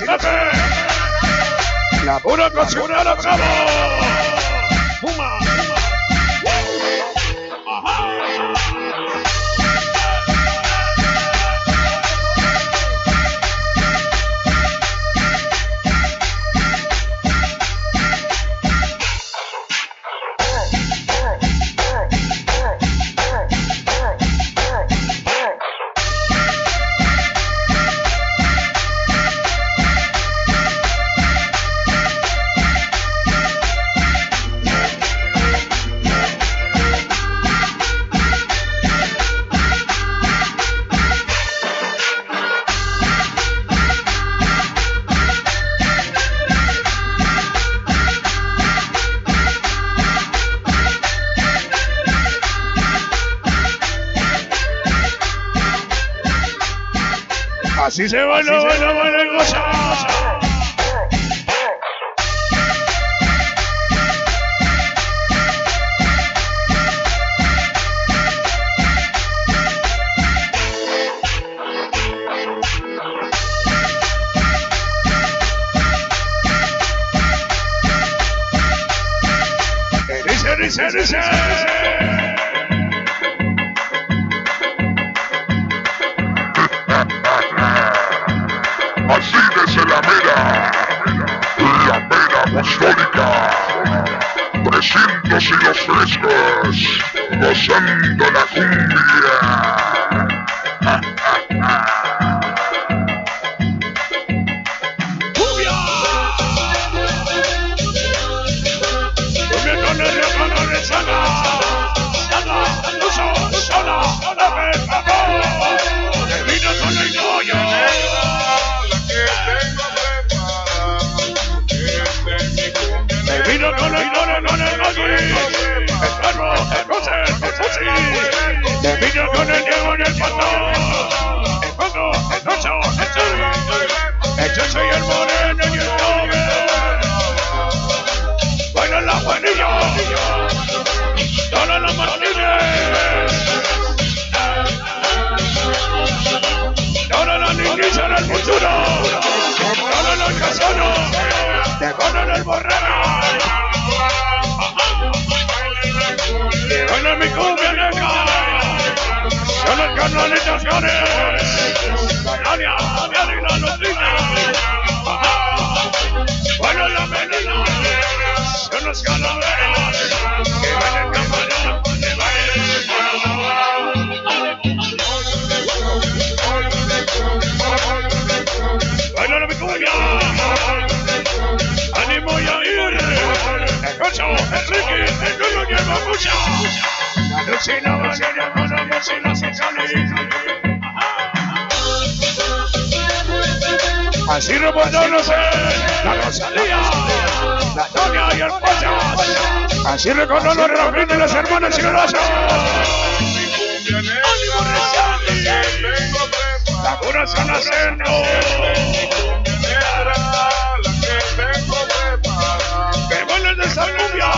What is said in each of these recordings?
Chinate. La pura cocina la bravo. Fuma. Así se baila y goza. Dice. Así desde la mera apostólica, 300 y los frescos, gozando la cumbia. ¡Cumbia! ¡Cumbia con el sana! ¡Que vino con el yoyo! Vino con el Magui, el perro, el José, el Fusi. Me vino con el Diego y el Pato, el Paco, el Nacho, el Chocho y el Moreno y el Tobe. Bailan la Juanillo, todas las Martínez, todas las niñas en el futuro, todos los casanos, te ponen el Borrero. Baila mi cumbia negra, son los carnalitos Ganes, la Nadia, y la Lotrina. Baila la menina, son los calaveras, que bailan camarón, que bailan baila mi cumbia, ánimo y a ir. El Cocho, Enrique, el Nuno y el Mamucha. La Lucina, Valeria, con la Lucina, sin salir. Así reportándose la Rosalía, la Tonia y el Pochas. Así recordando los Rafael de las hermanas y gracias. ¡Ánimo, Reciente! La cura San Acento. Que baile de esa cumbia,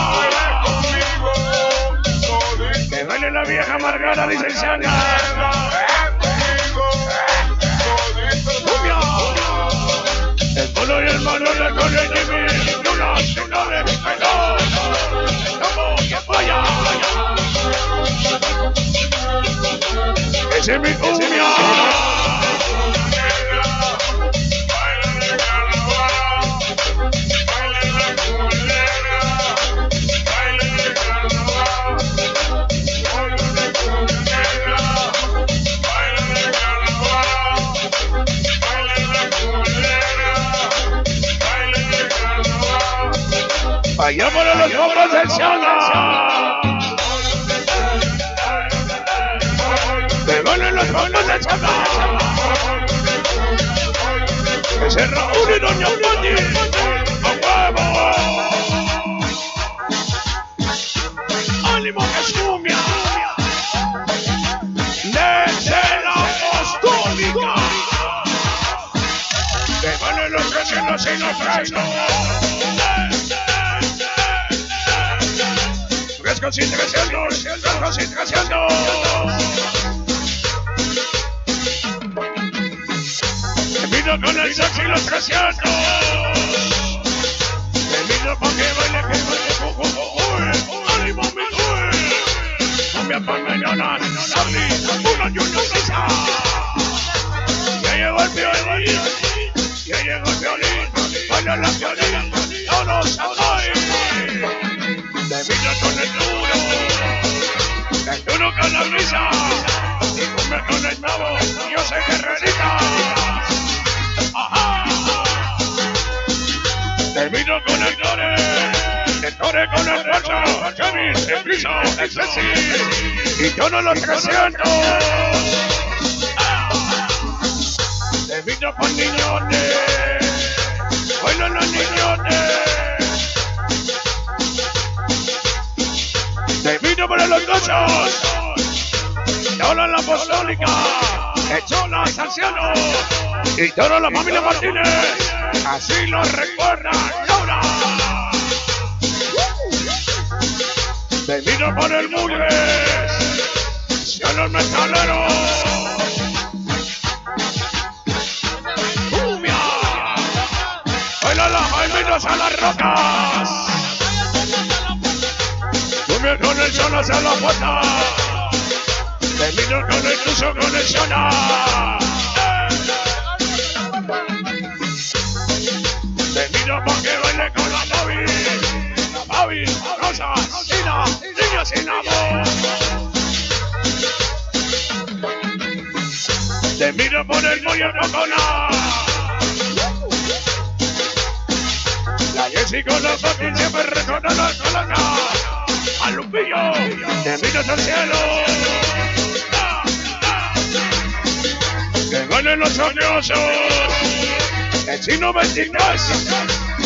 que baile la vieja amargada licenciada. Cumbia, el Polo y el Manuel con el Jimmy, una de perdón, como que vaya. Ese es mi cumbia. Allá para los pobres del Chaga. Que van los pobres del Chaga. Ese Raúl y Doña Pati. ¡A huevo! ¡Ánimo que es cumbia! Desde la apostólica. Que van los vecinos y los frescos. Frescos y 300, frescos y 300. vino con el sexy y los 300. Te vino pa' que baile, ánimo mi cambia pa' mañana, Sandy, una yunosisa. Ya llegó el violín, ya llegó el violín, baila la violín, todos ahí. Te vino con el duro con la brisa, y come con el nabo, yo sé que redita. Ajá. Te vino con el tore con el fuerza, Kevin, el piso, el sexy, y yo no los 300. Te vino con niñones, bueno los niñones. Te vino para los gachos, toda la apostólica, echó los ancianos, y toda la familia Martínez, así lo recuerda Laura. Te vino por el Mugres, y a los metaleros. ¡Cumbia! ¡Baila las jaimitas a las rocas! ¡Cumbia con el sol hacia la puerta! Te vino con el tuzo con el Shona. Te vino pa' que baile con la Fabi, Rosa, Tina, niña sin amor. Te miro por el mollo Cocona. La Jessie con los fucking siempre reconoce la coloca. Al Lumpillo, te miras al cielo. Que ganen los odiosos. El chino 23.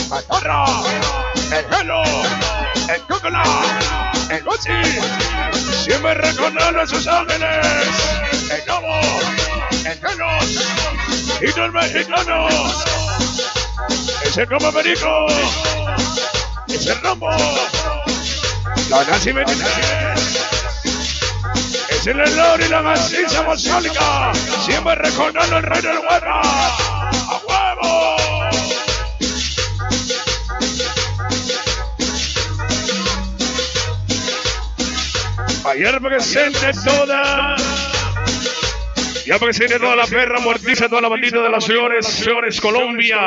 Patorra. El Gelo, el Cocona, el Gucci, siempre reconoce a sus ángeles, el Lobo, el Genos y los mexicanos, ese como perico, ese Rambo, la Nancy 23, ese Lelor y la maciza apostólica, siempre reconoce al rey del guerra, a huevo. Ayer presente toda, ya presente toda la perra mortiza, toda la bandita de las Flores, Colombia.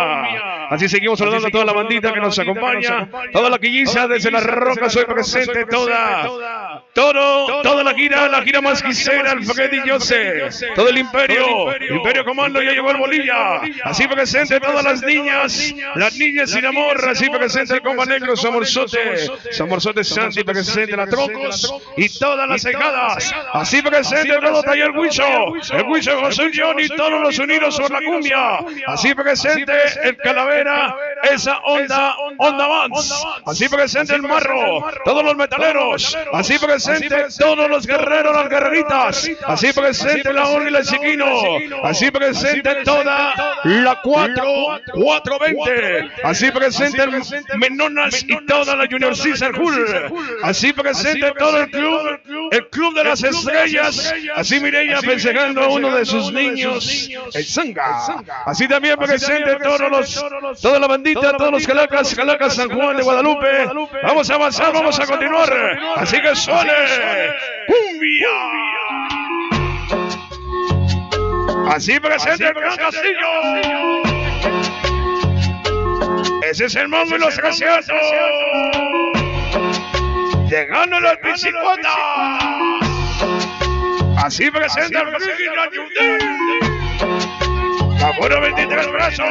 Así seguimos saludando a toda la bandita que nos acompaña, toda la quilliza desde las rocas, hoy presente toda la gira más quisera, el Freddy Jose, todo el Imperio Comando, ya llegó el Bolilla, así presente todas las niñas sin amor, así presente el Comba Negro, Samorzote Santi, presente la Trocos y todas las cejadas, así presente todo Taller Huicho, el Huicho José Johnny, todos los unidos por la cumbia, así presente el Calavera, esa onda Vance, así presente el Marro, todos los metaleros, así presente todos los guerreros, las guerreritas, así presente la Orla y el Chiquino, así presente toda la 420, así presente el Menonas y toda la Junior Caesar Hull, así presente todo el club de las estrellas, así Mireya festejando a uno de sus niños, el Zanga, así también presente toda la bandita, todos los Calacas San Juan de Guadalupe. Vamos a avanzar, vamos a continuar, así que suene cumbia. Así presente el Gran Castillo. Ese es el Mambo y los 300. Llegando los bicicletas. Así presente el Friki la Yudí. La buena 23 brazos.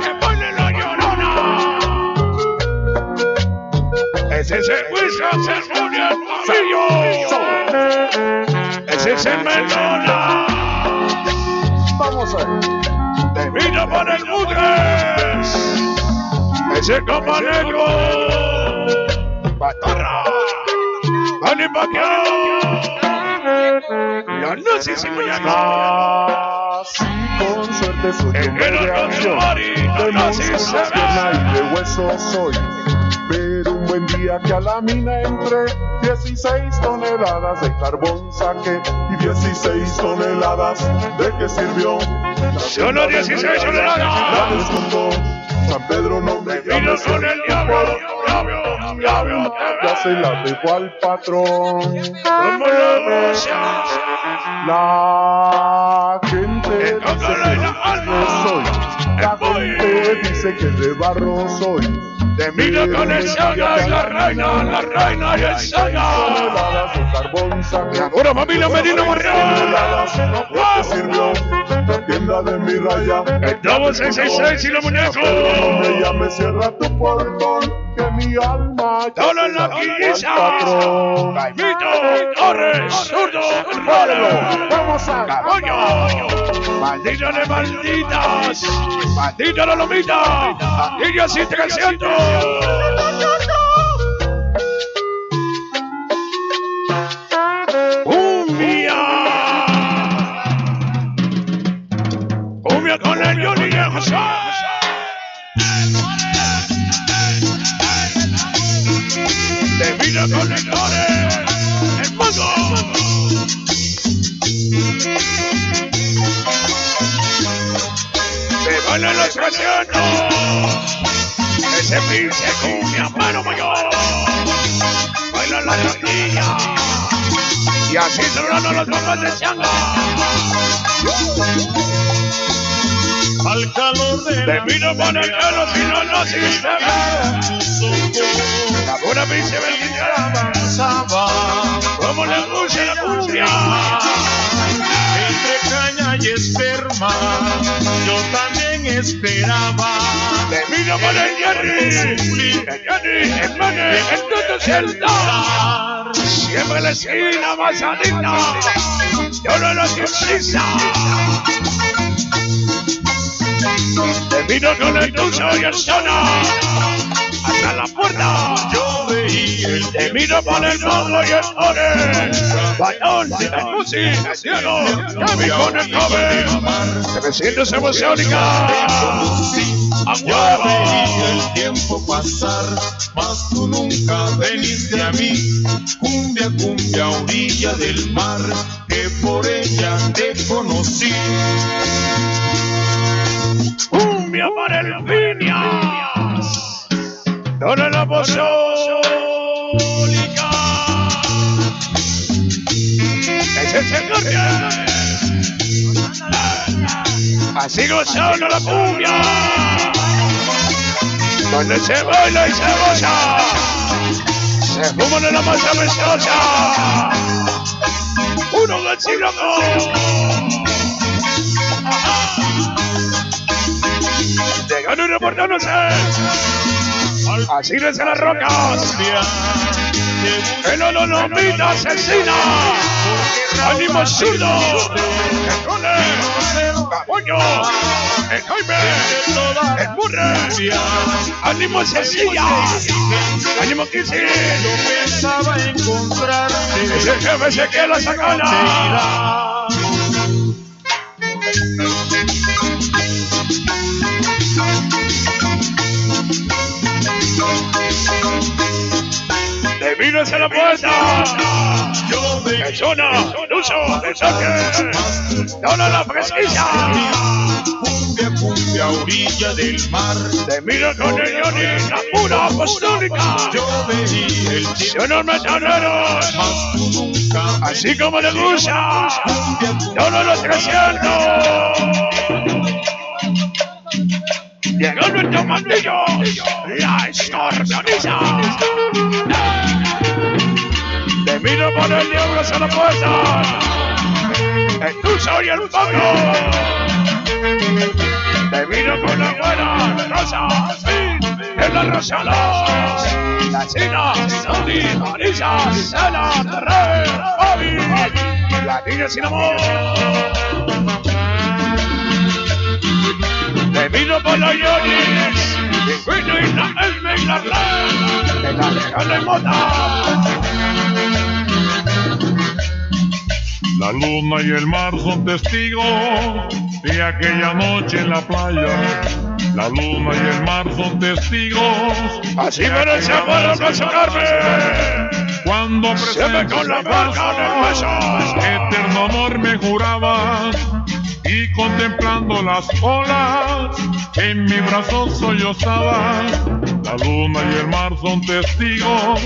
Que pone la llorona. Ese es el Wizard, el Julián Marillo. Ese es el Melona. Vamos a ver. Te vino por el Mugres. Ese Comba Negro. Patorra. Manny Pacquiao. La Nancy sin muñeca. Con suerte soy el hombre de acción. De músculos, pierna y de hueso soy. Pero un buen día que a la mina entré, 16 toneladas de carbón saqué y 16 toneladas de que sirvió. Solo 16 toneladas. La descontó. San Pedro no me Vino con el diablo. Ya se la dejó al patrón. Como la goza. La gente dice que soy. La gente dice que de barro soy. Te miro con el saga y la reina y el saga. Toneladas de carbón saqué. Ahora familia Merino Toneladas Barrio. no te sirvió. La tienda de mi raya. Estamos 666 y los muñecos. No me llame, cierra tu portón, que mi alma ya Solo se en la la dejó al quinza. patrón. Caimito, Torres, Zurdo, Rolo. Vamos a Caballo. Maldita de malditas. Maldita la lomita. Y yo sí te siento. Cumbia con el Johnny y el José. Te vino con el Torres, el Mango. Te bailan los 300. Ese pinche cumbia, mano mayor. Bailan la tortilla. Y así sonando los bombas de changa. Al calor de Te vino con el pelo si no naciste. La buena pinche vergüenza. avanzaba Como le gusta la cumbia. entre caña y esperma, yo también esperaba. Te vino con el Jerry, el Mane, el Toto Celta. Siempre la esquina más adicta. Yo no lo siento. Te vino con el Tuzo y el Zona. Hasta la puerta. Yo veía el Te miro por el Nodo y el Ore. Batón, el Musi, el Cielo, Gaby con el Kobe. 700 emocionicas. Yo veía el tiempo pasar, mas tú nunca veniste a mí. Cumbia, cumbia, orilla del mar, que por ella te conocí. Cumbia para el Viñas. Dona la pozólica. Ese es el norte. Así gozando la cumbia. Donde se baila y se goza. Se fuma de la masa amistosa. Uno del siglo llegando y reportándose. Así desde las rocas. El ololomita asesina. Ánimo zurdo. El Role. Caboño. El Jaime. El Murre. Ánimo Cecilia. Ánimo Kissy. Yo pensaba encontrarte. Ese jefe se queda sacana. Te vino hacia la puerta. Yo veía El Zona, Luso, el Saque. Dona la fresquilla. cumbia, cumbia, orilla del mar. Te miro con el Johnny, la pura apostólica. Yo veía el tiempo, Son los metaneros. mas tú nunca. Así como le gusta. Todos los 300. Llegó nuestro mandillo. La estorniza. Te miro por el diablo hacia la puerta. El Tuzo y el Paco. Te miro con la buena Rosa. En la Rosalos. La China, Sony, Marisa, Sala, Rey, Fabi. La niña sin amor. Te vino por los Yonis. Pingüino y la Elme y la Red. De la lejana mota. La luna y el mar son testigos de aquella noche en la playa. La luna y el mar son testigos. Así merece para ocasionarme. Cuando Siempre con la marca en el beso. eterno amor me jurabas. Y contemplando las olas, en mi brazo sollozabas. La luna y el mar son testigos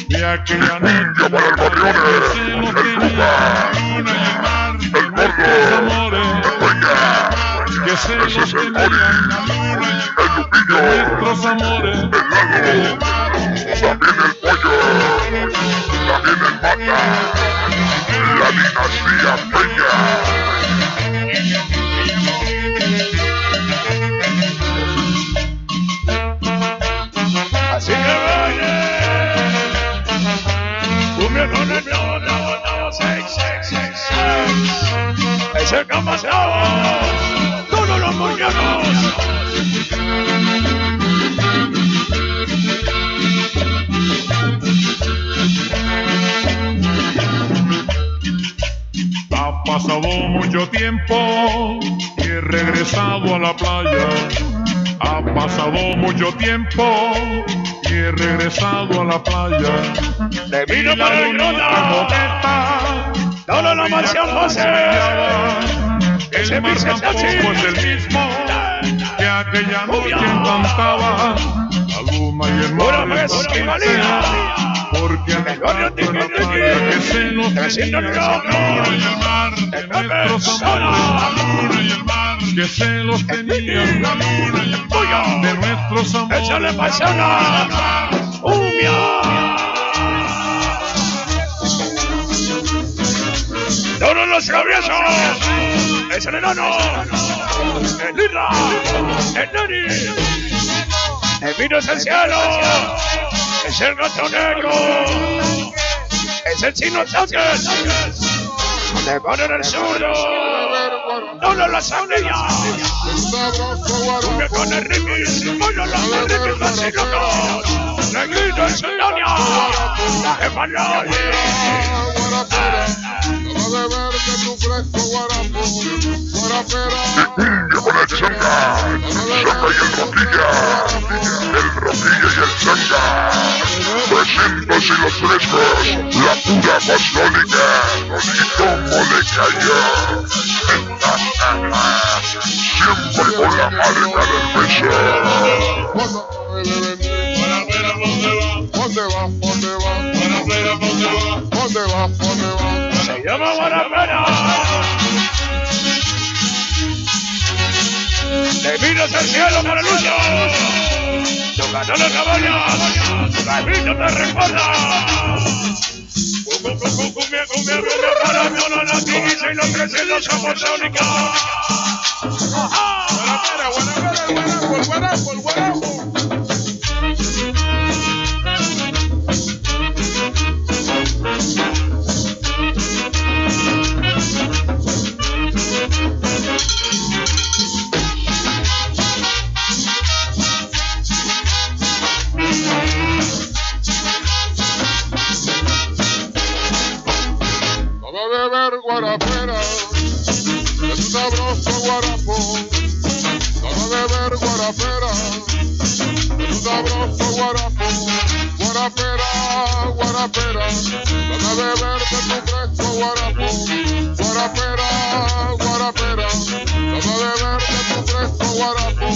de aquella noche que se los tenía. La luna y el mar de nuestros amores, que se los tenían. La luna y el mar de nuestros amores. También el pollo, también el mata, la dinastía Peña. Así que baile. Cumbia con el no, 666. Es el campeón. Todos los mañanos. Ha pasado mucho tiempo y he regresado a la playa. Ha pasado mucho tiempo y he regresado a la playa. Te vino para el Grota. Toda la mansión José. El mar tampoco es el mismo que aquella noche encantaba. La luna y el mar porque aquella que se nos tenía. La luna y el mar de nuestros amores. La luna y el mar que se los tenían. La luna y el mar de nuestros amores. Échale pasiona. Todos los traviesos. Es el enano. El Lira. El Nani. El vino es el cielo. Es el gato negro. Es el chino Sánchez. Le ponen el zurdo. Todas las sandías. Cumbia con el Ricky. Bueno, los de Ricky vacilotos. Negrito en Soldania. La jefa Lali. Con el Changa y el Roquilla. El Roquilla y el Changa. 300 y los frescos. La pura apostólica. Y cómo le cayó. Siempre con la marca del beso. ¿Dónde va? Se llama Guarapera. De vinos al cielo para el uso. Tocando las cabañas. La vida te recuerda. Cumbia para todas las tigres y los 300 apostólicas. Guarapo. Guarapera, es un sabroso guarapo. Vamos a beber guarapera, es un sabroso guarapo. Guarapera, vamos a beber de tu fresco guarapo. Guarapera, vamos a beber de tu fresco guarapo.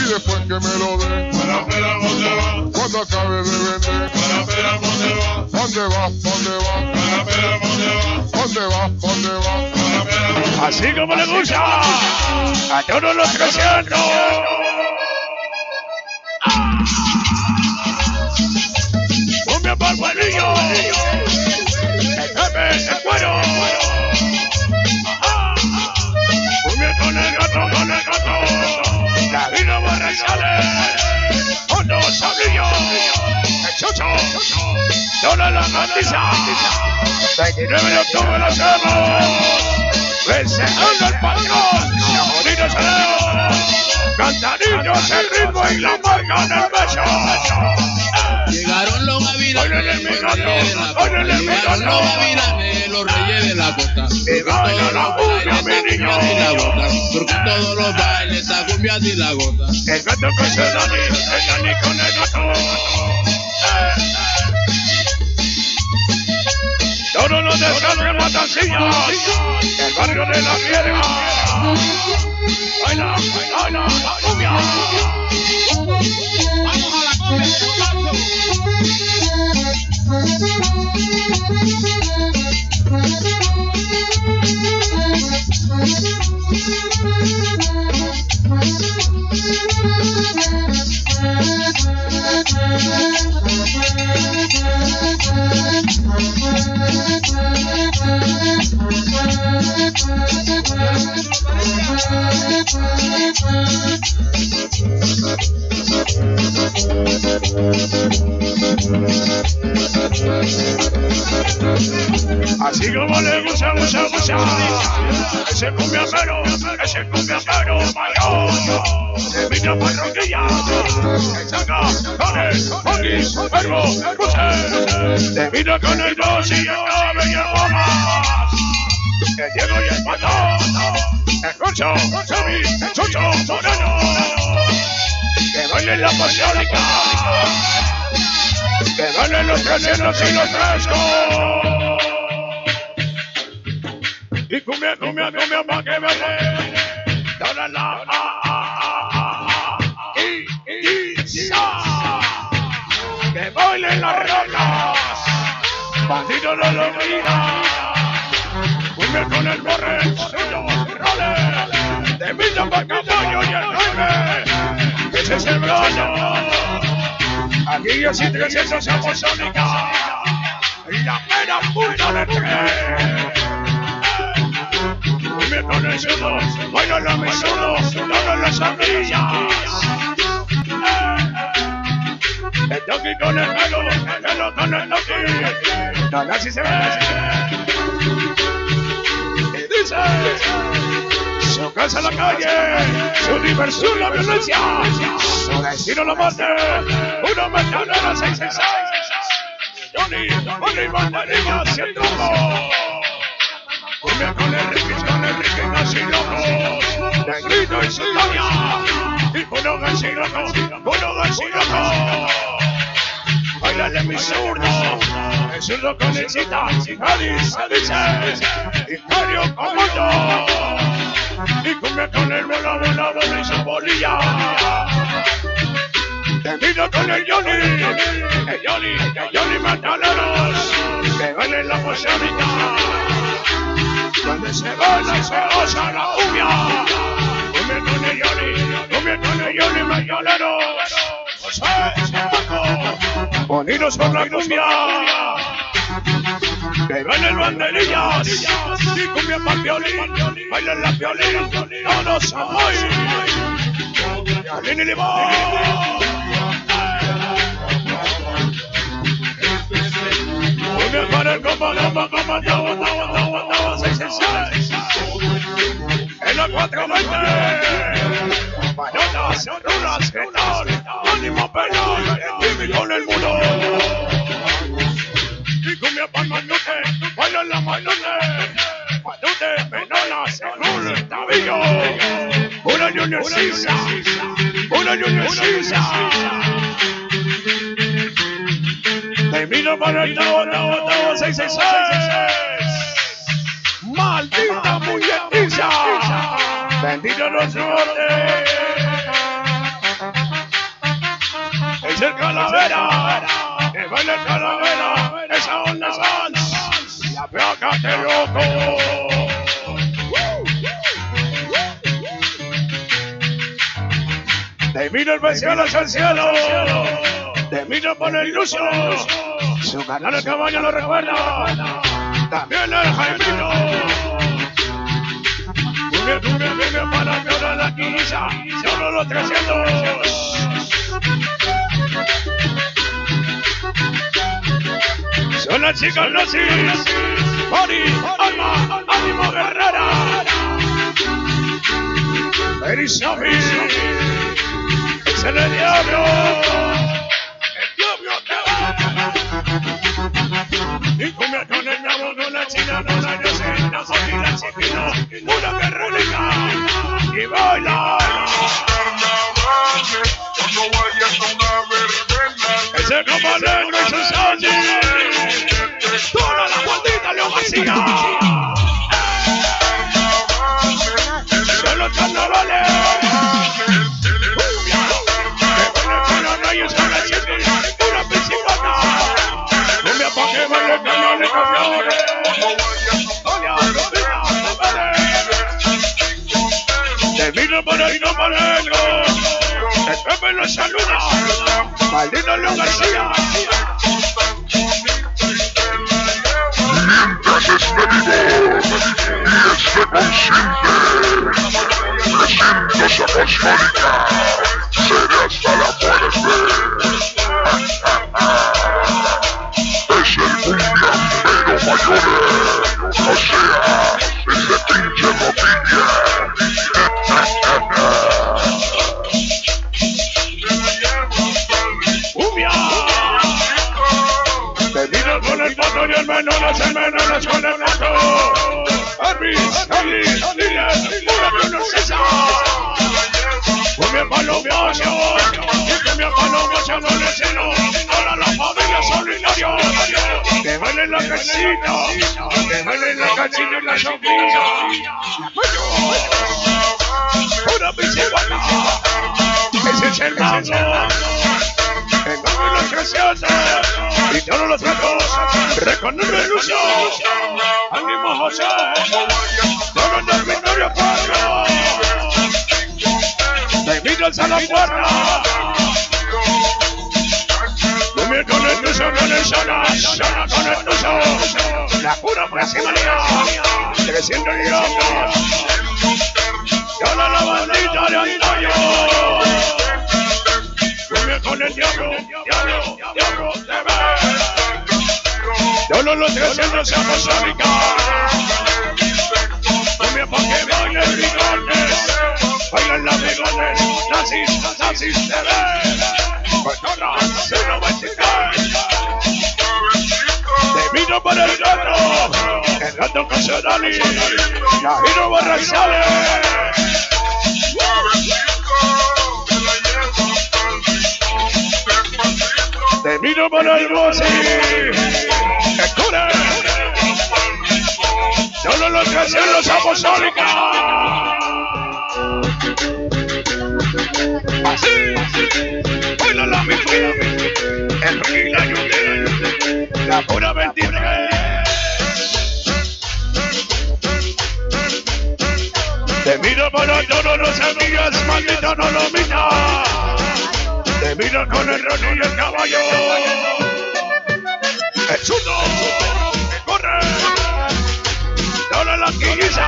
Después que me lo dé, cuando acabe de vender, ¿dónde va? Así como le gusta a todos los 300. Cumbia para el buenillo. El jefe, el cuero. Cumbia con el gato. La vida Barrasales, Hondo Sablillo, el Chocho, toda la noticia. 29 de octubre lo hacemos. Festejando el patrón, Bonito Saleo, cantaninos el ritmo y la marca del beso. Llegaron los gavilanes, los reyes de la costa. Llegaron los gavilanes, los reyes de la costa. Porque todos los bailes, esta cumbia y la gota. El gato con su Dani, el Dani con el gato. Todos los descansos matancillas, el barrio de la piedra. Baila, baila, la cumbia. Vamos a la cumbia, Así como le gusta, ese cumbiambero mayor, de Villa Parroquilla, que saca con el Foquis, Verbo, Cruce, de Villa con el dos y el Cabe y el Bomas, el Diego y el Pato, el Concho, el Xavi, el Chucho, Moreno, que bailen la pasiónica, que bailen los 300 y los frescos. Y cumbia pa' que baile. Dale la que bailen las rocas. Bandido no lo mira. Cumbia con el borre, los roles. De Villa pa' caballo y el rey. Ese es el brollo. Aquí yo sí 300 amazónica. Y la pena puta de tren. Cumbia con el sudo, baila la mesudo, dale las ardillas. El toqui con el pelo con el toqui. Dale así se ve. Y dice, su casa en la calle, su diversión la violencia, su destino la muerte, uno metanera 666. Johnny, banderilla, sin truco. Cumbia con el Ricky, casi locos. Negrito y su novia. Y puro casi loco. Bailale mi zurdo. El zurdo con el cita. Cádiz, se dice. Imperio Comando. Y cumbia con el bola y su bolilla. Termino con el Johnny Mataneros. Que baile la posibilidad. Donde se baila y se goza la cumbia. Cumbia con el Johnny Mayolero. Unidos por la cumbia. Que baila el banderillas. Y cumbia para el violín. Baila la violín. Todos somos violín y limón. Cumbia para el comando. 666. En la 420. Mayotas, rulas, gritón, ánimo pelón, el con el mundo. Y cumbia para el manute, baila la manute. Manute, menonas, rul, tabillo. Una junior sisa. Termino para el Tavo 666. ¡Maldita muñequilla! ¡Bendito los nortes! Es el Calavera, que baila el Calavera, esa onda es la placa de loco. Termino el especial hacia el cielo, termino por el iluso, su canal el caballo lo recuerda, también el Jaimito. Cumbia para violar la quinza, solo los 300. Son las chicas nazis, Body, Alma, Ánimo Guerrera, Mary Sophie, es el diablo ese camarero y su Sandy. Toda la bandita León García. De los carnavales. Que los reyes son las 7. Una piscina. Cumbia pa' que baile canales campeones. Te miro para el camarero. El Pepe lo saluda. Maldito León García. Mientras esté vivo y esté consciente, recintos apostólica, seré hasta la muerte. Es el cumbiambero mayor, o sea, el de pinche rodilla. Con el pato y el Menolas con el pato. Arbis, Carlis, Líder, pura pronuncia. Cumbia palomoso, y cumbia palomoso no le ceno. Ahora la familia solidario. Que baile la casita, que baile la casita y la sombrilla. Pura bicicleta, ese es el mango. En todos los crecientes y todos los hijos reconoce ilusión. Ánimo José, todos los victorios cuatro. Te miras a la puerta. Dormir con el tuyo, con el Shana con el tuyo. La pura brasileña, 300 kilómetros. Toda la bandita de antaño. Con el diablo, te ve. Todos los 300 apostólicas. Cumbia pa' que bailen bigotes. Bailen las bigotes. Nazis, te ve. Cotorra, 023. Te miro para el gato Casadali. La miro Barrazales. Te miro para el Bossi. Escure. Solo los que hacen los apostólicas. Así. Baila la mitad. El rey la Yudel. La pura 23. Te miro para todos los amigas. Maldita no lo mira. Te miro con el Ronnie y el caballo. El zurdo. Corre. Dale la quilliza.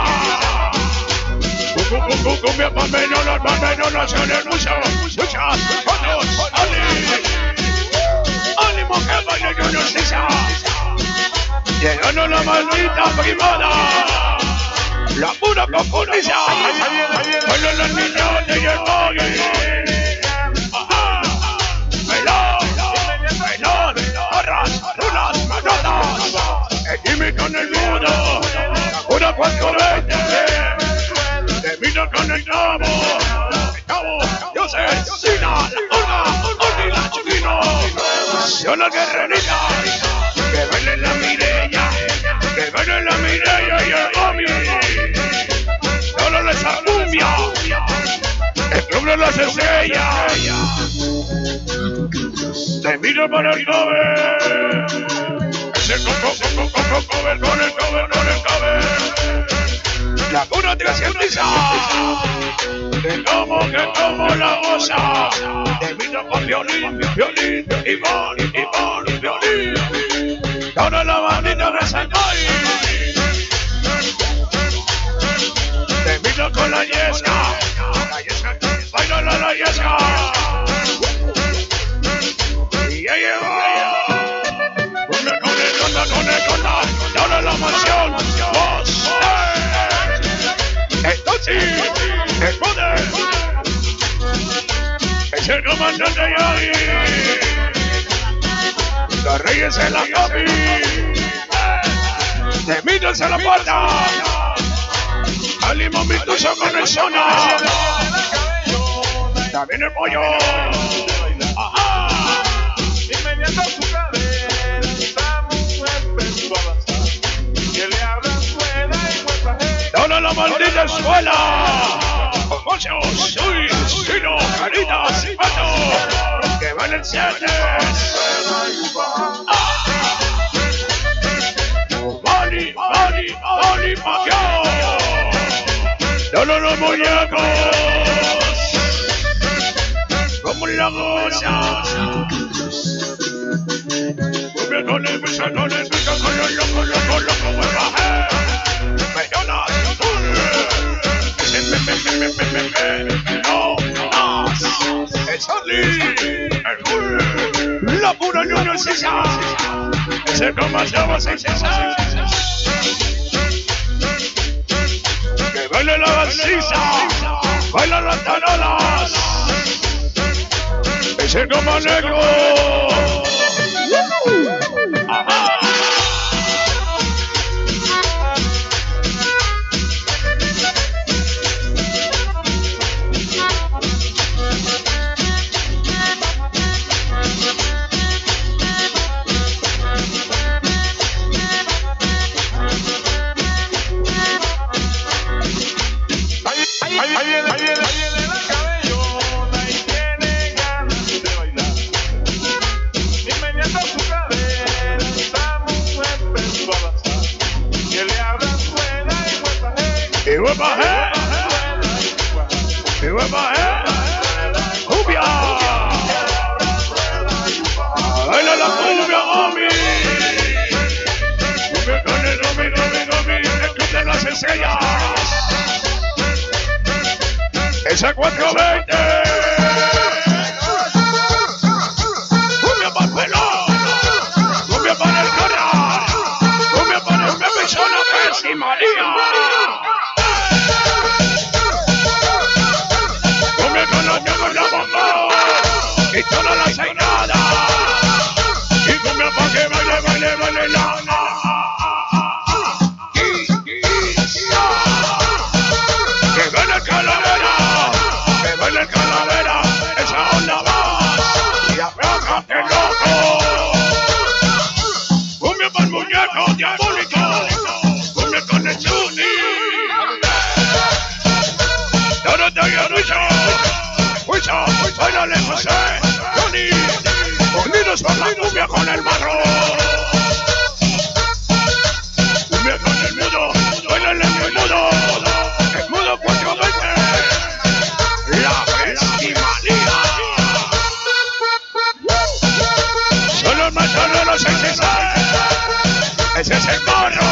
Cumbia palmenolas con el mucho. Muchas fotos. Ánimo que baile yo no sé. Llegando la maldita primada. La pura comuniza. Baila los niños de Yerboy. Unas manotas, el Jimmy con el mudo, una 420, te miro con el cabo, yo sé, Sina, la Chiquino, yo la guerrerita, que baile la Mireya, y el Bobby, solo les cumbia, el club de las estrellas. Te miro para el cover. Ese cover con el cover. La cuna 300. Que como la goza. Te miro con violín y violín. Toda la bandita de San Boy. Te miro con la yesca. Baila la yesca. Toda la mansión, vos, entonces, el poder, es el comandante Yagi, los reyes en la capi, te miras a la puerta, al limón mituso con el zona, también el pollo, ajá. Venezuela. Famosos, Luis, Chino, Caritas, Pato, que van en siete. Mani, Pacquiao. Los muñecos. Como la goza. Con el piso, con los locos, el Charlie, la pura Junior Sisa, ese como llama Sisa, que baile la Sisa, baila las tanolas, ese como negro. ¡Cumbia! ¡Baila la cumbia, mami! ¡Cumbia con el Gomi! ¡El club de las estrellas! ¡Esa 420! ¡Cumbia para el pelón! ¡Cumbia para el canal! ¡Cumbia para el Pepe Zona, Pez y María! Y todas las seinadas y cumbia pa' que baile la que baile el calavera, esa onda más y aflójate loco. Cumbia pa' el muñeco diabólico, cumbia con el Zuni. Dórate y Huicho, bailale José, Johnny, unidos por la cumbia con el marro. Cumbia con el mudo, bailale el mudo 420, la festivalía. Son los machoneros 66, ese es el marro,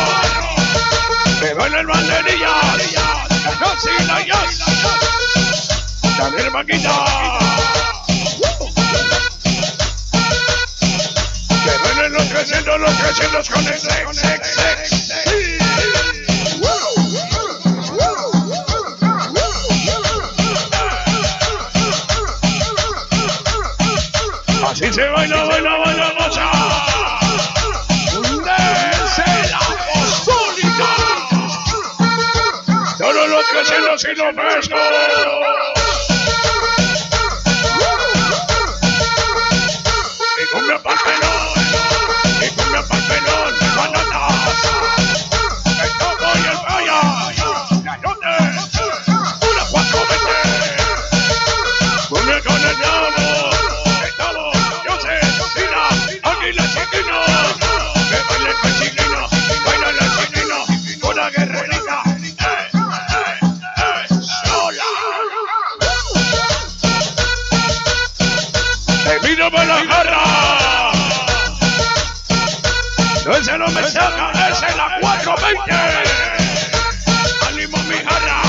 que baila el banderilla, la Nancy y la Yas. También Maquita, que vienen los 300 con el sex. Así se baila, mocha. Desde la Apostólica, todos los 300 y los frescos. Cumbia pa'l pelón, bananas, el toco y el falla, la noche, una 420. Cumbia con el diablo, el tabo, yo sé, Tina, Águila Chiquino, que baile el chiquino, baila la chiquino, una guerrerita, sola. Te miro por la jarra. Ese no me saca, ese es la 420. Ánimo mi jarra.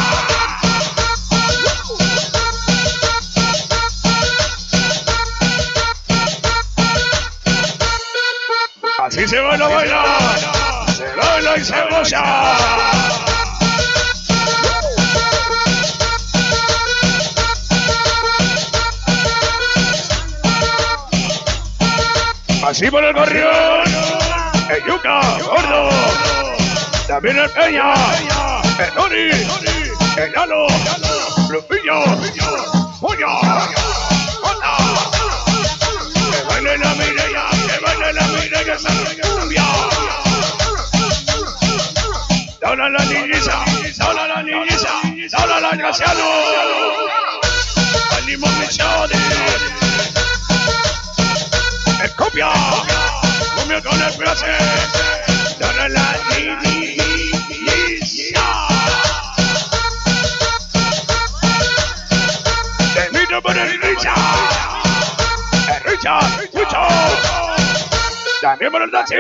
Así se baila, se baila y se goza. Así por el gorrión. El Yuca, Gordo, también el Peña, el Tony, el Lalo, Lupillo, Moño, Jota, que baile la Mireya, esa cumbia. Toda la niñiza, toda la niñiza, toda la Graciano. Ánimo Misiones. Es copia con el placer. Toda la niñiza. Te miro por el Richard. Richard. También por el Dachi.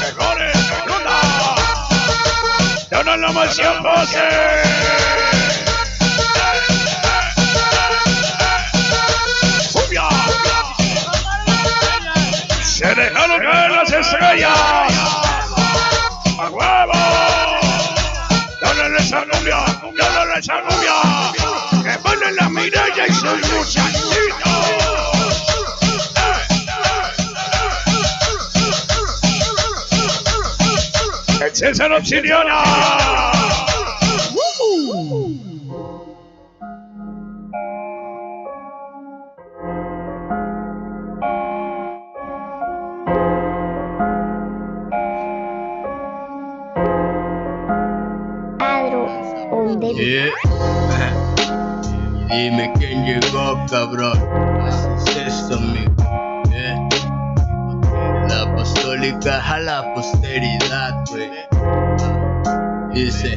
Mejores, ronda. Toda la mansión pose. Cumbia. Se dejaron caer las estrellas. ¡A huevo! ¡Dale esa cumbia! ¡Dale esa cumbia! ¡Que ponen la Mireya y sus muchachitos! ¡El César Obsidiana! Dime quién llegó, cabrón. Así es esto, amigo. La apostólica a la posteridad, güey. Dice: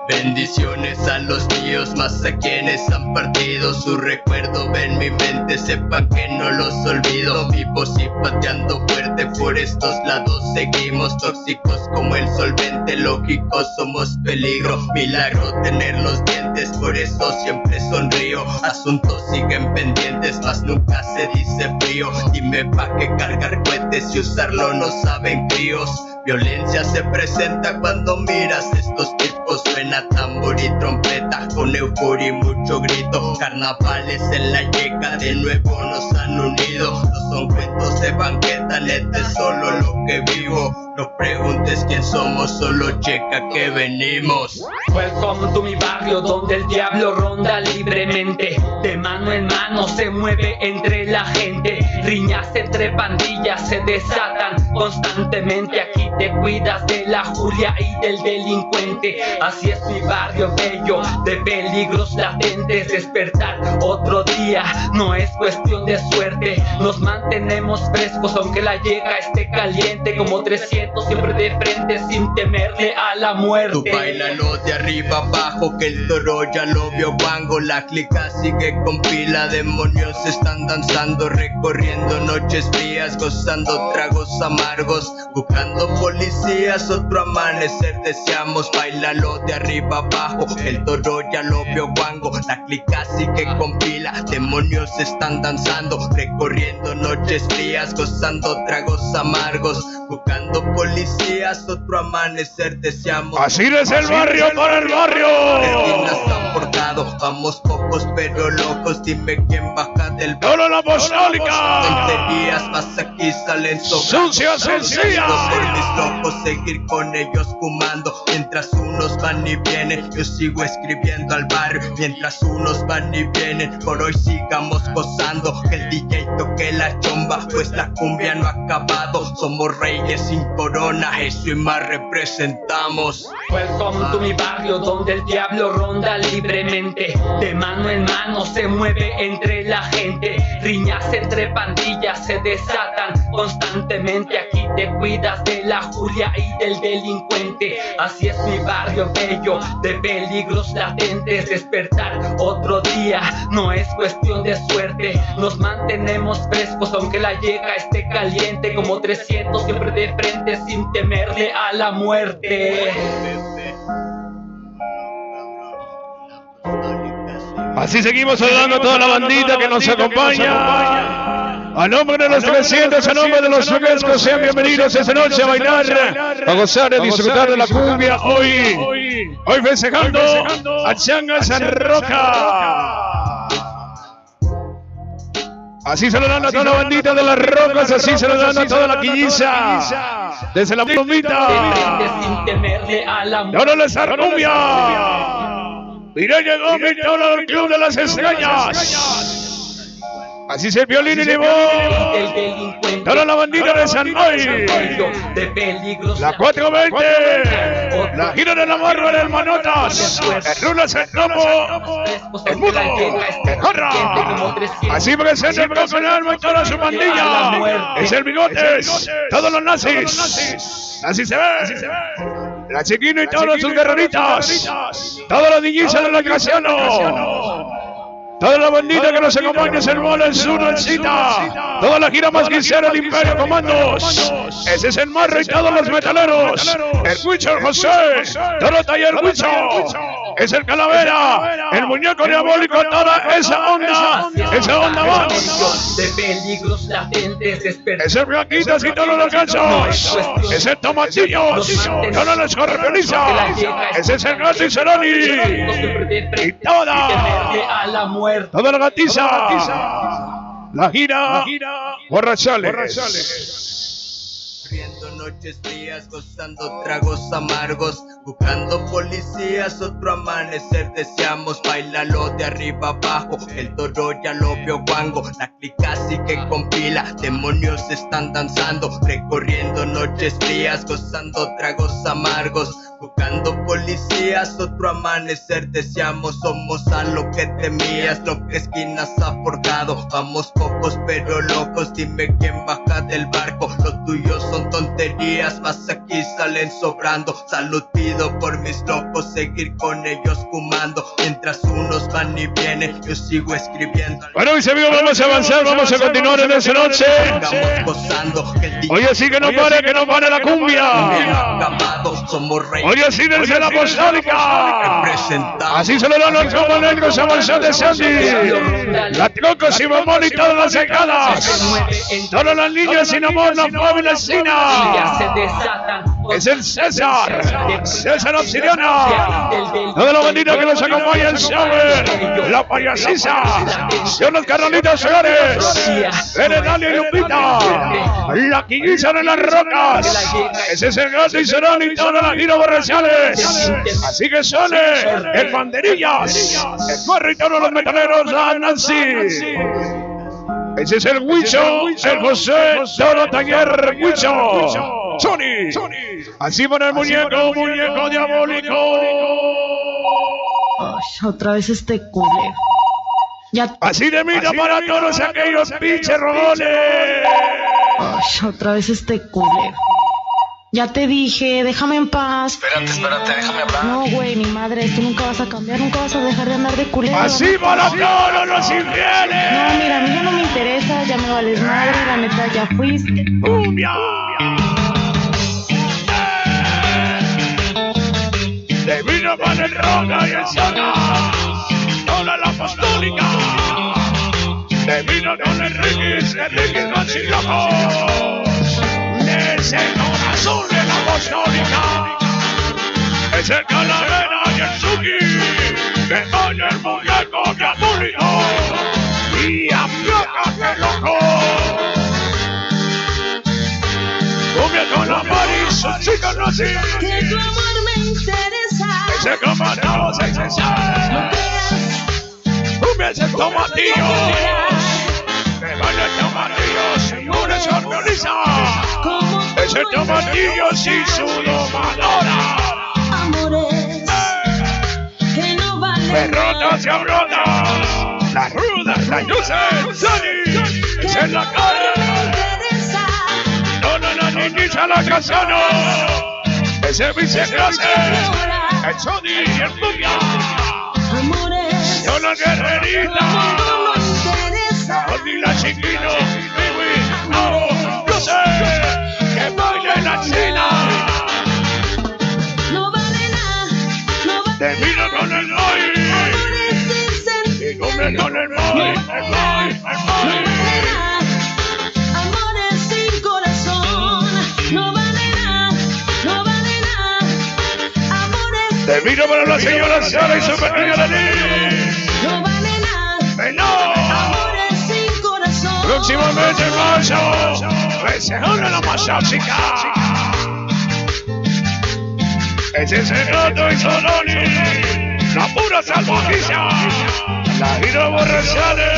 bendiciones a los míos, más a quienes han partido. Su recuerdo ve en mi mente, sepan que no los olvido. Vivos y pateando fuerte por estos lados seguimos. Tóxicos como el solvente, lógicos somos peligro. Milagro tener los dientes, por eso siempre sonrío. Asuntos siguen pendientes, mas nunca se dice frío. Dime pa' qué cargar cohetes y usarlo no saben críos. Violencia se presenta cuando miras estos tipos. Suena tambor y trompeta con euforia y mucho grito. Carnavales en la yeca de nuevo nos han unido. No son cuentos de banqueta, neta es solo lo que vivo. No preguntes quién somos, solo checa que venimos. Welcome to mi barrio donde el diablo ronda libremente. De mano en mano se mueve entre la gente. Riñas entre pandillas se desatan constantemente. Aquí te cuidas de la Julia y del delincuente. Así es mi barrio bello, de peligros latentes. Despertar otro día no es cuestión de suerte. Nos mantenemos frescos aunque la llega esté caliente. Como 300 siempre de frente sin temerle a la muerte. Tú bailalo de arriba abajo que el toro ya lo vio guango. La clica sigue con pila, demonios están danzando, recorriendo noches frías, gozando tragos amargos, buscando policías, otro amanecer deseamos. Bailalo de arriba abajo, el toro ya lo vio guango. La clica sigue con pila, demonios están danzando, recorriendo noches frías, gozando tragos amargos, buscando policías, otro amanecer deseamos. Así es el barrio por el barrio. Retinas han portado, vamos pocos pero locos. Dime quién baja del barrio. ¡Toda la apostólica! Tonterías más aquí salen ¡Sucias sencillas! Ser mis locos, seguir con ellos fumando. Mientras unos van y vienen, yo sigo escribiendo al barrio. Mientras unos van y vienen, por hoy sigamos gozando. Que el DJ toque la chomba, pues la cumbia no ha acabado. Somos reyes sin corona, eso y más representamos. Welcome to mi barrio donde el diablo ronda libremente. De mano en mano se mueve entre la gente. Riñas entre pandillas se desatan constantemente. Aquí te cuidas de la Julia y del delincuente. Así es mi barrio bello, de peligros latentes. Despertar otro día no es cuestión de suerte. Nos mantenemos frescos aunque la llega esté caliente. Como 300 siempre de frente sin temerle a la muerte. Así seguimos saludando a toda la bandita que nos acompaña. A nombre de los 300, a nombre de los frescos, sean bienvenidos esta noche a bailar, a gozar, a disfrutar de la cumbia. Hoy festejando a Changa San Roca. Así saludando a toda la bandita de las rocas, así saludando a toda la quilliza. Desde la bombita. ¡Ahora la zarcumbia! ¡Mira, llegó mi toro del Club de las Estrellas! Así es el violín y limón. El delincuente. Toda la bandita de San Moy. De peligros. La 420. La gira de la barra del Manotas. El Rulas, el Topo. El Mudo. El Jarra. Así presenta el Coco en el alma y toda su pandilla. Es el Bigotes. Todos los nazis. Así se ve. La Chiquino y todos sus guerreritas. Todos los niñizas de la Graciano. Toda la bandita que nos acompaña es el Mole, el Sur, el Cita. Toda la gira más quincera del Imperio Comandos. Ese es el Marro y todos los metaleros. El Huicho, el José. Todo el taller Huicho. Es el Calavera. El muñeco diabólico. Toda esa onda. Esa onda más. De peligros latentes. Es el Blanquitas y todos los ganchos. Es el Tomatillos. Todas las correpeonizas. Ese es el Gato y Ceroni. Y toda. Toda la gatiza. La gira. Borrachales. Sufriendo noches frías, gozando tragos amargos, buscando policías, otro amanecer deseamos, bailalo de arriba abajo, el toro ya lo vio guango, la clica sí que compila, demonios están danzando, recorriendo noches frías, gozando tragos amargos, buscando policías, otro amanecer deseamos, somos a lo que temías, lo que esquinas ha forjado, vamos pocos pero locos, dime quién baja del barco, los tuyos son tonterías, mas aquí salen sobrando, salud pido por mis locos, seguir con ellos fumando, mientras unos van y vienen, yo sigo escribiendo. Bueno, mis amigos, vamos a avanzar, vamos a continuar en esta noche. Oye, sí que no pare la cumbia. Oye, sí, desde la apostólica. Así se le dan los como negros a Bolsón de Sandy. La Trocos y Mamón y todas las secadas. Todas las niñas sin amor, no pueden escena. Es el César. César Obsidiana. Toda la bandita que nos acompaña, el Sauer. La payasisa. Son los carnalitos Flores. Heredalia y Lupita. La quilliza de las rocas. Ese es el Gato y Cerón y toda la gira Borrachales. Así que sale el Banderillas, el Marro y todos los metaleros, la Nancy. Ese es el Huicho, el José, todo taller Huicho. Sony. Así van el muñeco diabólico. Ay, otra vez este culero. Así de mira para todos aquellos pinches rogones. Ay, otra vez este culero. Ya te dije, déjame en paz. Espérate, déjame hablar. No, güey, ni madre, tú nunca vas a cambiar, nunca vas a dejar de andar de culero. Así van a todos los infieles. No, mira, a mí ya no me interesa, ya me vales madre, la neta, ya fuiste. ¡Cumbia! De vino con el roca y el zona. Toda la apostólica. De vino con el Ricky Manchilloco. Es el corazón de la apostólica. Es el Calavera y el Suki. Que oye el muñeco diabólico. Y aplícate loco. Cumbia con la Mari, sus chicos no así. Que tu amor me interesa. Ese comandado se esencial. Cumbia es el tomatillo. Que vaya el tomatillo sin una sorpresa. Es el tomatillo sin su domadora. Amores que no valen. Perrota se abrota. Las rudas, las luces, Sony. Es en la cara. No, niñiza la Casano. Ese viceclase. El Sony y el Cumbia. Amores son las guerreritas. no interesa. Con la Chiquino, Bibi, Aro, Luce. Que baile la China. No vale nada, no vale. Termina con el Moy. Amores sin sentido. Y come con el Moy, el Moy. No vale nada. Amores sin corazón. No vale nada, no vale nada. Amores Termina para la señora Sara y su pequeña Dani. no vale nada. ¡Venó! Amores sin corazón. Próximamente en marzo, festejando la masásica. Ese es el Gato y Soloni, la pura salvajiza, la gira Borrachales.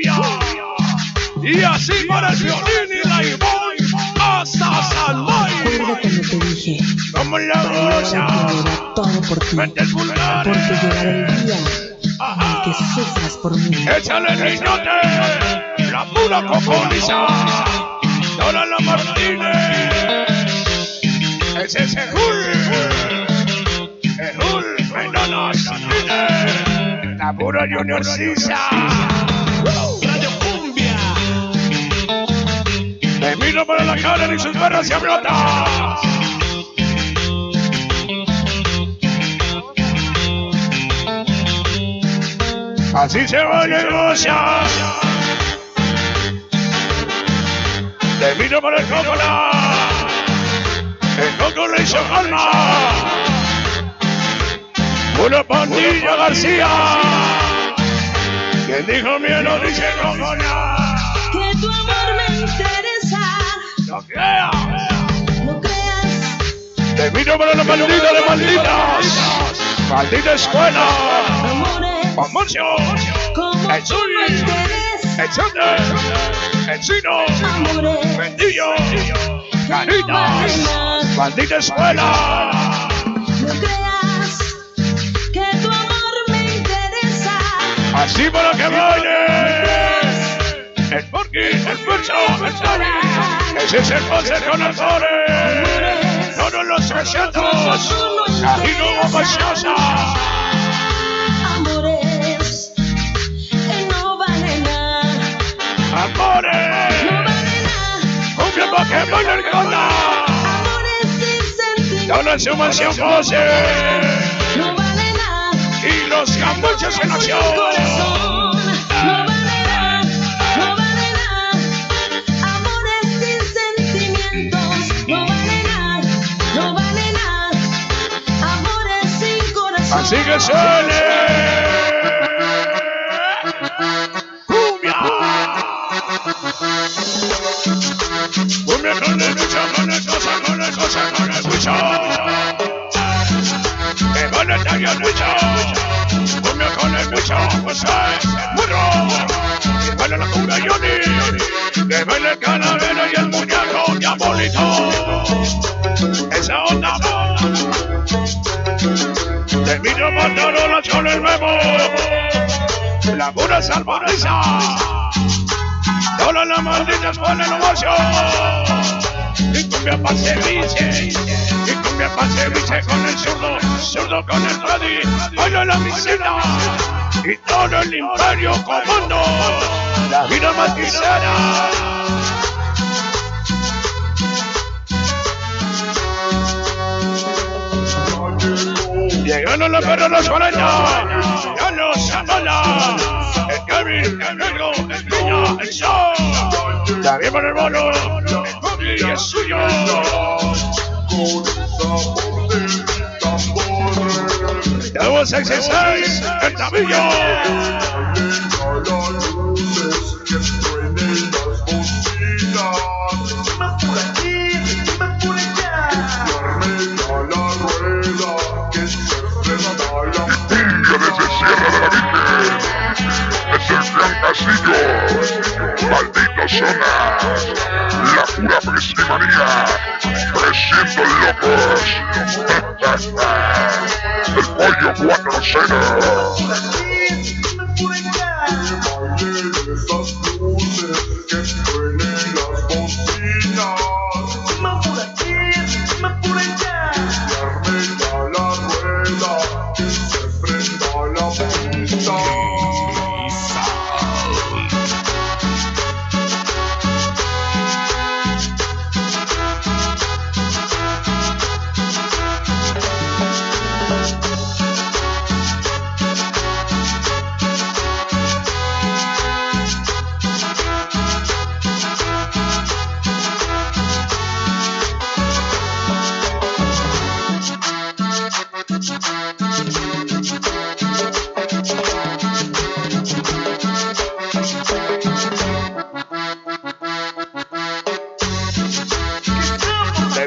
cumbia. Y así para el violín y la voy hasta San May. Recuerda cuando te dije como la rosa, todo por ti, mentes vulgares, porque llegará el día en el que sufras por mí. Échale niñote, la pura cocoliza, Dora la Martínez, ese es el Menanas, la pura Junior Sisa. Radio Cumbia. Me miro para la cara y sus barras se abrotan. Así se va a negociar. Te miro para el Cócola. El Coco le hizo calma. Una pandilla García. Quien dijo miedo dice Cócola. Que tu amor me interesa. No creas. No creas. Te miro para la maldita de malditas. Maldita escuela. Amores. Comercio. Como El tú me Zuli. quieres. El Chande. El Chino. Amores. Mendillo. Caritas. Maldita escuela. No creas que tu amor me interesa. Así para que baile. El Porky, el Pucho, el Tony. Ese es el Ponce con el Core. Todos los 300. Aquí no hubo preciosa. Amores, no vale nada. Amores. No vale nada. Cumbia pa' que baile el cola. Amores sin sentido. Toda su mansión pose. No vale nada. Y los cambuches en acción. Corazón, no vale nada. No vale nada. Amores sin sentimientos. No vale nada. No vale nada. Amores sin corazón. Así que suene. Cumbia. Cumbia con el bicho, con el cosa, con el cosa, con el bicho. Que con el talla el bicho. Cumbia con el bicho, pues es el burro. Que baila la cura Johnny. Que baila el calavero y el muñeco diabolito. Esa onda. Te miro pantarolas con el memo. La pura salvariza. Todas las malditas con el negocio. Y cumbia pa' ceviche. Y cumbia pa' ceviche con el zurdo. Zurdo con el Freddy. Baila la visita. Y todo el imperio comando. La vida más quisiera. Llegando la perra los 40, ya no se amola. El Kevin, el negro, el niño, el show. También para el mono, el Bobby es suyo. Tenemos 66, el tabillo. Desde Sierra de la Virgen, es el Gran Castillo, maldita zona, la pura festimanía, 300 locos, el pollo 4-0.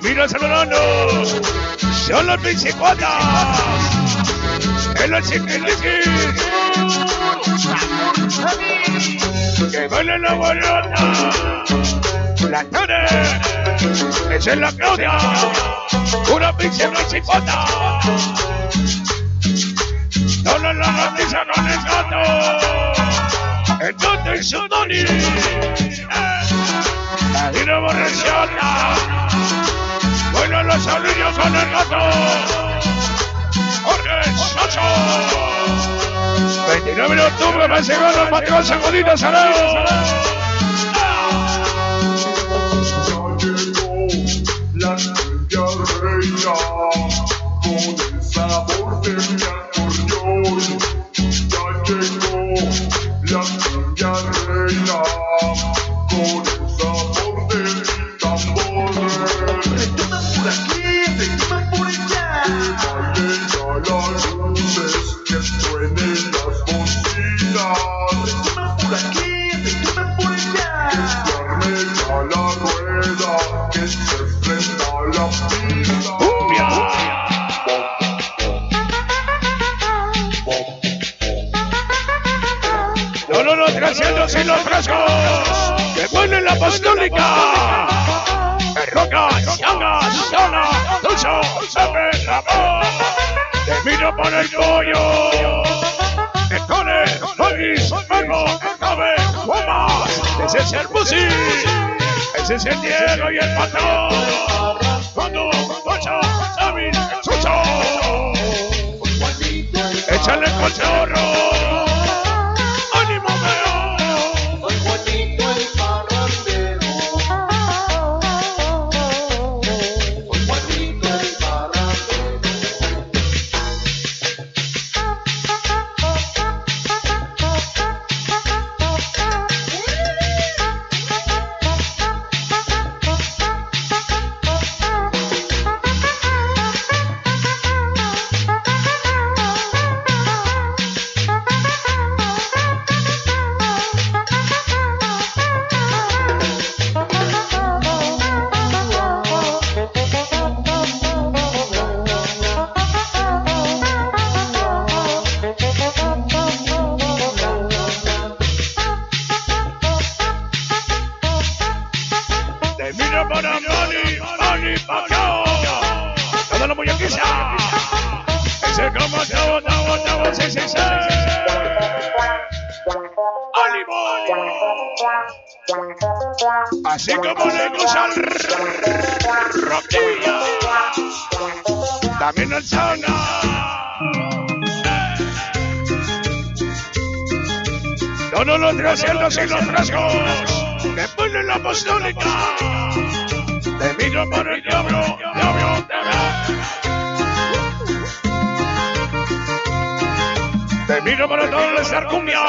Mira saludando, son los 24, en los chiquiliquis. Que baile la guarota. La Tane. Esa es la Claudia. Una pizza no chipota. No la noticia no les gato. Entonces su Tony. Y una borrachota. Bueno, los saludos con el gato. Jorge Socho. 29 de octubre va a llegar los patrón Sacudito Salado. Ya llegó la cumbia reina con el sabor de mi acordeón. Ya llegó la cumbia reina con el sabor de mi tambor. Retumba por aquí, retumba por allá. Que bailen ya las luces, que suenen las bocinas. Retumba por aquí, retumba por allá. Que se arme ya la rueda, que se prenda la pista. ¡Cumbia! No, 300 y los frescos. Que ponen la apostólica. Rocas, changas, zona, dulce, sabe, amor. Te miro por el pollo. Escone, Luis, Mango, Cabe, Guamas. Ese es el Musi. Ese es el Diego y el Patrón. Cuando, Ocho, Samir, Sucho. Échale con chorro. ¡Ánimo, veo! Soy Juanito el parrandero. Soy Juanito el parrandero. Te miro para Mani, pa' acá. Toda la muñequilla. Ese como tabo, sí. ¡Ánimo! Así como le gusta al Roquilla. También el Sana. Todos los 300 y los frescos. Me ponen la apostólica. Te miro por el diablo, te miro para todo el estar cumbia.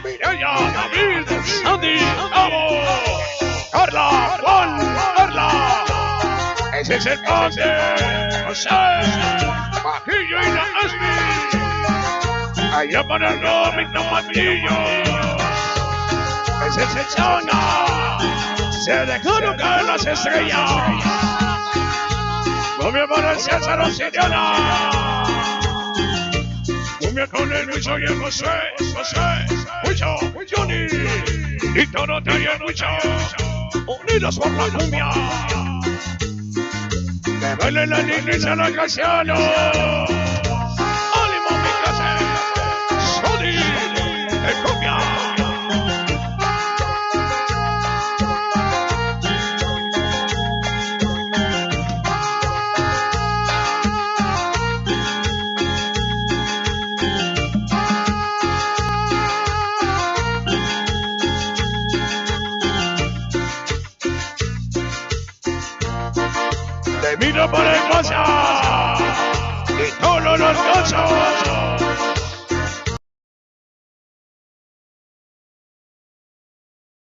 Mireya, David, Sandy, Gabo, Carla, Juan, Carla. Ese es el conde, José, Bajillo y la Asmi. Allá para el Romito Matillo. Ese es el Chana. Se dejaron caer las estrellas. Cumbia para el César Osiriana. Cumbia con el Luiso y el José, Huicho, Johnny. Y Torote y el Huicho. Unidos por la cumbia. Que baile la niña y la Casiano. ¡Ánimo, mi clase! ¡Sony! ¡De cumbia! Te miro por el casa y todos los gozos.